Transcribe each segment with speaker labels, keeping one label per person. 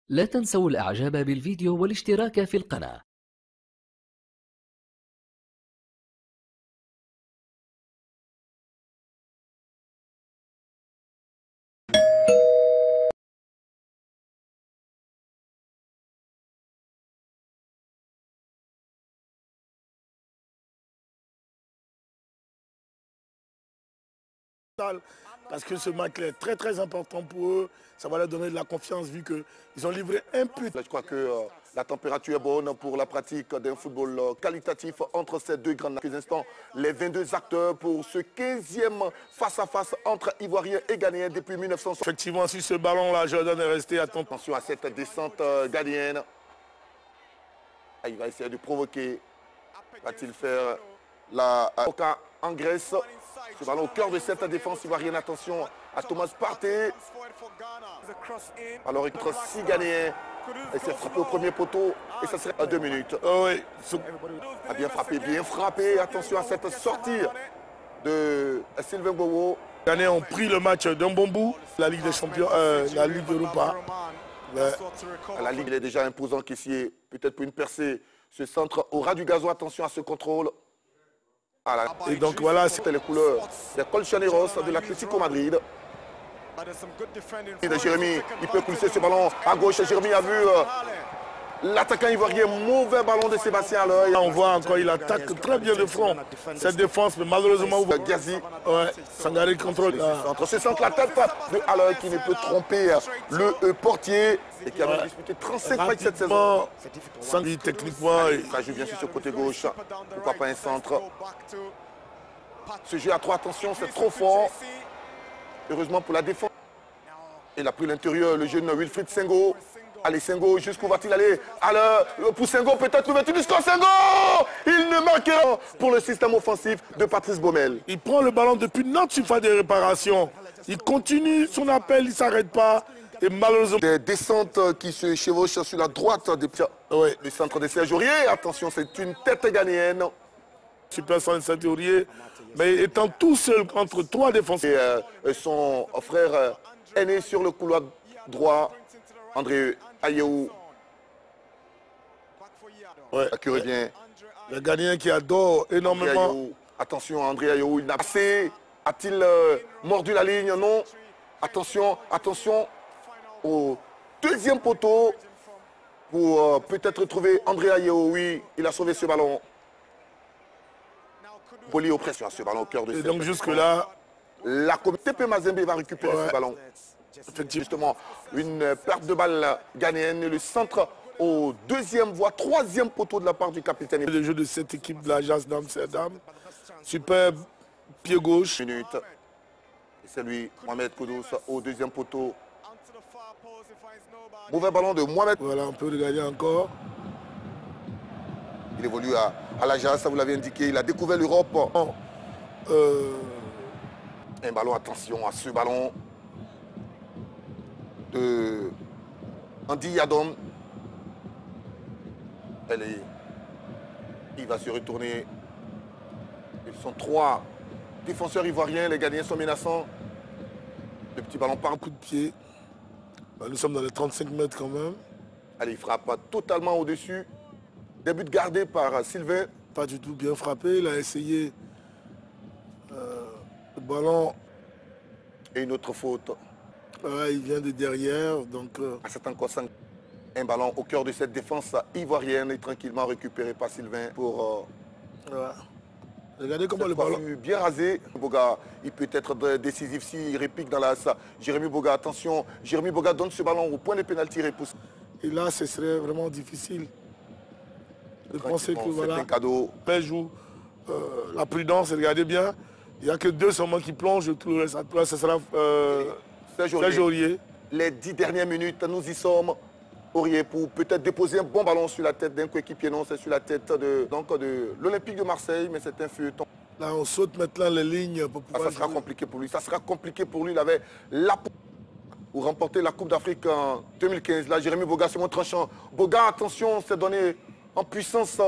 Speaker 1: لا تنسوا الإعجاب بالفيديو والاشتراك في القناة.
Speaker 2: Parce que ce match est très important pour eux. Ça va leur donner de la confiance vu qu'ils ont livré un but.
Speaker 3: Je crois que la température est bonne pour la pratique d'un football qualitatif entre ces deux grands. Dans quelques instants, les 22 acteurs pour ce 15e face-à-face entre Ivoiriens et Ghanéens depuis 1960.
Speaker 2: Effectivement, sur ce ballon-là, Jordan est resté attentif.
Speaker 3: Attention à cette descente ghanéenne. Il va essayer de provoquer. Va-t-il faire la Oka en Grèce? Ce ballon au cœur de cette défense ivoirienne. Attention à Thomas Partey. Alors il contre 6 Ghanéens. Et c'est frappé au premier poteau. Et ça serait à 2 minutes.
Speaker 2: Oh oui.
Speaker 3: A bien frappé, bien frappé. Attention à cette sortie de Sylvain Bowo.
Speaker 2: Les Ghanéens ont pris le match d'un bon bout. La Ligue des Champions, la Ligue Europa.
Speaker 3: La Ligue, il est déjà imposant qu'ici, peut-être pour une percée, ce centre au ras du gazon. Attention à ce contrôle.
Speaker 2: Et donc voilà,
Speaker 3: c'était les couleurs des Colchoneros de l'Atlético Madrid. Jérémy, il peut pousser ce ballon à gauche. Jérémy a vu l'attaquant ivoirien, mauvais ballon de Sébastien Haller.
Speaker 2: On voit encore, il attaque très bien de front cette défense, mais malheureusement,
Speaker 3: Gazi,
Speaker 2: Sangaré contrôle.
Speaker 3: Ce centre, la tête de Haller qui ne peut tromper le portier et qui a disputé 35 matchs cette saison.
Speaker 2: Techniquement,
Speaker 3: ça joue bien sur ce côté gauche. Pourquoi pas un centre? Ce jeu à 3, attention, c'est trop fort. Heureusement pour la défense. Il a pris l'intérieur, le jeune Wilfried Senghor. Allez, Senghor, jusqu'où va-t-il aller? Alors, pour Senghor, peut-être l'ouverture du score. Senghor! Il ne marquera pour le système offensif de Patrice Baumel.
Speaker 2: Il prend le ballon depuis notre surface de réparation. Il continue son appel, il ne s'arrête pas. Et malheureusement...
Speaker 3: Des descentes qui se chevauchent sur la droite des pieds.
Speaker 2: Ouais.
Speaker 3: Le centre de Serge Aurier. Attention, c'est une tête ghanéenne.
Speaker 2: Super Serge Aurier, mais étant tout seul contre 3 défenseurs.
Speaker 3: Et son frère aîné sur le couloir droit, André Ayew.
Speaker 2: Ouais.
Speaker 3: Qui revient.
Speaker 2: Le Ghanéen qui adore énormément.
Speaker 3: Attention, André Ayew, il n'a pas passé. A-t-il mordu la ligne? Non. Attention, attention au deuxième poteau pour peut-être trouver André Ayew. Oui, il a sauvé ce ballon. Poli au pression à ce ballon au cœur de
Speaker 2: et donc jusque-là,
Speaker 3: la communauté TP Mazembe va récupérer ce ballon. Effectivement, justement, une perte de balle ghanéenne. Le centre au deuxième, voire troisième poteau de la part du capitaine.
Speaker 2: Le jeu de cette équipe de l'Ajax d'Amsterdam. Superbe pied gauche.
Speaker 3: C'est lui, Mohamed Kudus, au deuxième poteau. Mauvais ballon de Mohamed.
Speaker 2: Voilà, on peut regarder encore.
Speaker 3: Il évolue à l'Ajax, ça vous l'avez indiqué. Il a découvert l'Europe. Un ballon, attention à ce ballon de Andy Yadom. Il va se retourner. Ils sont 3 défenseurs ivoiriens. Les Ghanéens sont menaçants. Le petit ballon par
Speaker 2: coup de pied. Nous sommes dans les 35 mètres quand même.
Speaker 3: Allez, il frappe totalement au-dessus. Début gardé par Sylvain.
Speaker 2: Pas du tout bien frappé. Il a essayé le ballon.
Speaker 3: Et une autre faute.
Speaker 2: Il vient de derrière. Donc,
Speaker 3: c'est encore 5. Un ballon au cœur de cette défense ivoirienne et tranquillement récupéré par Sylvain pour...
Speaker 2: Regardez comment le ballon...
Speaker 3: Bien rasé. Boga, il peut être décisif s'il réplique dans la... Jérémy Boga, attention. Jérémy Boga donne ce ballon au point de pénalty repousse.
Speaker 2: Et là, ce serait vraiment difficile de penser que voilà,
Speaker 3: un cadeau.
Speaker 2: Père joue la prudence, regardez bien. Il n'y a que 2 seulement qui plongent, tout le reste, ce sera Serge Aurier.
Speaker 3: Les 10 dernières minutes, nous y sommes. Aurier pour peut-être déposer un bon ballon sur la tête d'un coéquipier. Non, c'est sur la tête de l'Olympique de Marseille, mais c'est un feuilleton.
Speaker 2: Là, on saute maintenant les lignes pour pouvoir...
Speaker 3: Ça sera compliqué pour lui. Ça sera compliqué pour lui. Il avait la... pour remporter la Coupe d'Afrique en 2015. Là, Jérémy Boga se montre tranchant. Boga, attention, s'est donné en puissance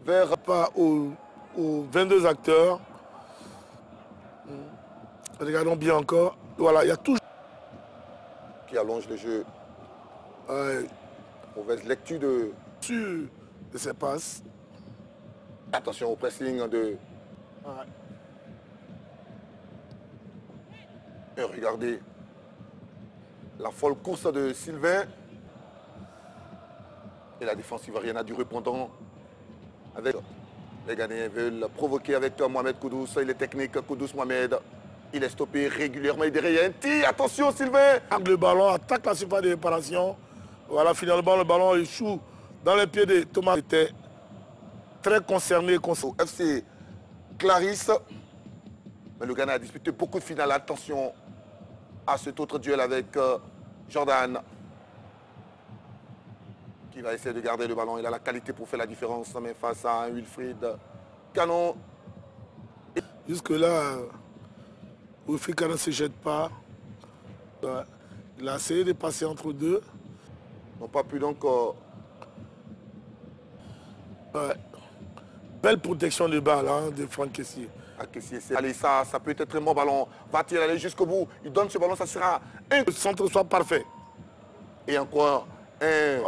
Speaker 3: vers...
Speaker 2: Pas aux 22 acteurs. Regardons bien encore. Voilà, il y a toujours...
Speaker 3: Qui allonge le jeu.
Speaker 2: Ouais.
Speaker 3: Mauvaise lecture
Speaker 2: De ses passes.
Speaker 3: Attention au pressing de...
Speaker 2: Ouais.
Speaker 3: Et regardez la folle course de Sylvain. Et la défense ivoirienne a du répondant. Avec les Ghanéens veulent provoquer avec Mohamed Kudus. Il est technique, Kudus Mohamed. Il est stoppé régulièrement. Et derrière, il y a un tir. Attention Sylvain.
Speaker 2: Le ballon attaque la surface de réparation. Voilà, finalement, le ballon échoue dans les pieds de Thomas. Il était très concerné.
Speaker 3: Au FC Clarisse. Mais le Ghana a disputé beaucoup de finales. Attention à cet autre duel avec Jordan. Qui va essayer de garder le ballon. Il a la qualité pour faire la différence. Mais face à un Wilfried Canon.
Speaker 2: Jusque-là, Wilfried Canon ne se jette pas. Il a essayé de passer entre deux.
Speaker 3: N'ont pas pu donc...
Speaker 2: Ouais. Belle protection de balle hein, de Franck Kessié.
Speaker 3: Allez, ça peut être un bon ballon. Va-t-il aller jusqu'au bout? Il donne ce ballon, ça sera un...
Speaker 2: Le centre soit parfait.
Speaker 3: Et encore un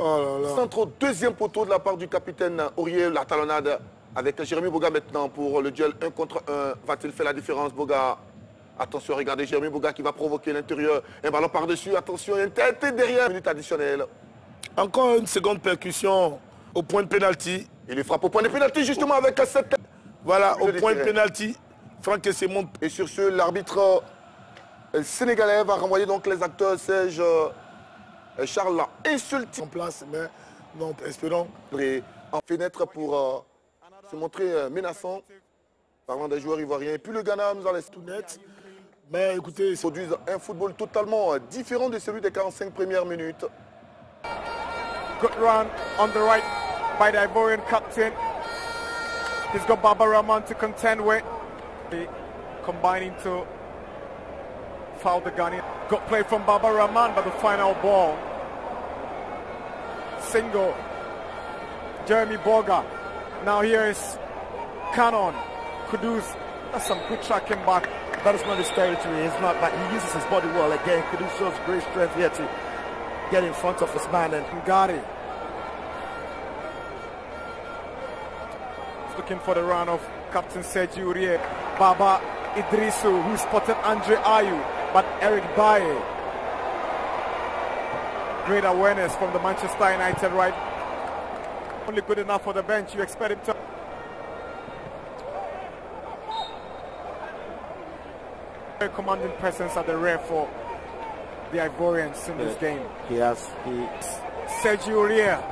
Speaker 3: centre au deuxième poteau de la part du capitaine Aurier. La talonnade avec Jérémy Boga maintenant pour le duel 1 contre 1. Va-t-il faire la différence, Boga? Attention, regardez Jérémy Boga qui va provoquer l'intérieur. Un ballon par-dessus, attention, une tête derrière. Minute additionnelle.
Speaker 2: Encore une seconde percussion au point de pénalty.
Speaker 3: Il lui frappe au point de pénalty justement avec cette...
Speaker 2: Voilà, au point de pénalty. Franck Kessié monte.
Speaker 3: Et sur ce, l'arbitre sénégalais va renvoyer donc les acteurs. Serge Charles l'a insulté.
Speaker 2: En place, mais non, espérons.
Speaker 3: En fenêtre pour se montrer menaçant. Parlant des joueurs ivoiriens. Et puis le Ghana nous en laisse
Speaker 2: tout net. Mais écoutez,
Speaker 3: ils produisent un football totalement différent de celui des 45 premières minutes.
Speaker 4: Good run on the right by the Ivorian captain. He's got Baba Rahman to contend with. Combining to foul the Ghanaian. Good play from Baba Rahman, but the final ball. Single. Jeremy Boga. Now here is Cannon. Kudus. That's some good tracking back.
Speaker 5: That is not his territory. It's not, but he uses his body well again. Kudus shows great strength here to get in front of his man. And
Speaker 4: Ngari. Looking for the run of Captain Sergi Aurier. Baba Idrisu, who spotted Andre Ayew, but Eric Baye. Great awareness from the Manchester United right. Only good enough for the bench. You expect him to. Very commanding presence at the rear for the Ivorians in this game. Sergi Aurier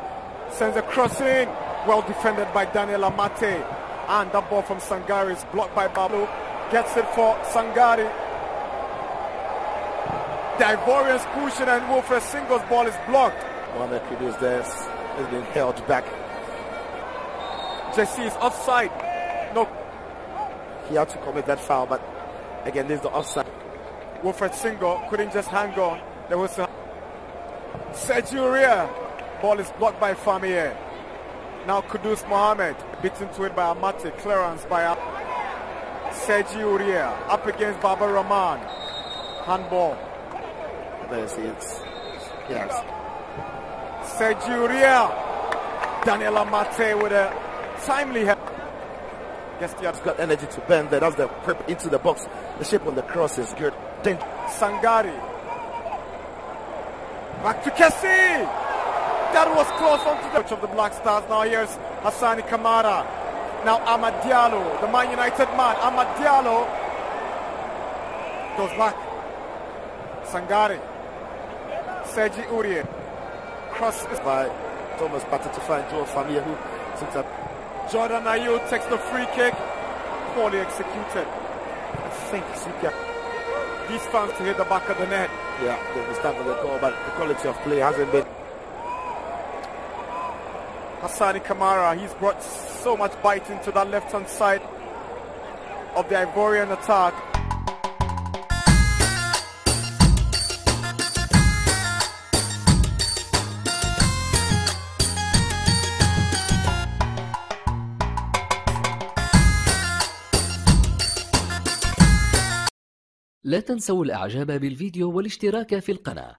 Speaker 4: sends a cross in. Well defended by Daniel Amate. And that ball from Sangari is blocked by Babu. Gets it for Sangari. The Ivorians pushing and Wilfred Singo's ball is blocked.
Speaker 5: Mohamed Kudus there has been held back.
Speaker 4: Jesse is offside. No.
Speaker 5: He had to commit that foul, but again, this is the offside.
Speaker 4: Wilfred Singo couldn't just hang on. There was a Sergio Aurier. Ball is blocked by Famier. Now Kudus Mohamed beaten to it by Amate. Clearance by Sergio Aurier. Up against Baba Rahman. Handball.
Speaker 5: There he is. Yes.
Speaker 4: Sergio Aurier. Daniel Amate with a timely help.
Speaker 5: Guess he has got energy to bend there. That's the prep into the box. The shape on the cross is good. Then
Speaker 4: Sangari. Back to Kessie. That was close onto the touch of the Black Stars. Now here's Hassani Kamara. Now Amad Diallo, the Man United man. Amad Diallo goes back. Sangari. Sergi Aurier. Cross is
Speaker 5: by Thomas Partey to find Joe Famier, who took that.
Speaker 4: Jordan Ayew takes the free kick. Poorly executed.
Speaker 5: I think CPR.
Speaker 4: These fans to hit the back of the net.
Speaker 5: Yeah, they will stand for the goal, but the quality of play hasn't been.
Speaker 4: Hassani Kamara, he's brought so much bite into that left-hand side of the Ivorian attack.
Speaker 1: لا تنسوا الإعجاب بالفيديو والاشتراك في القناة.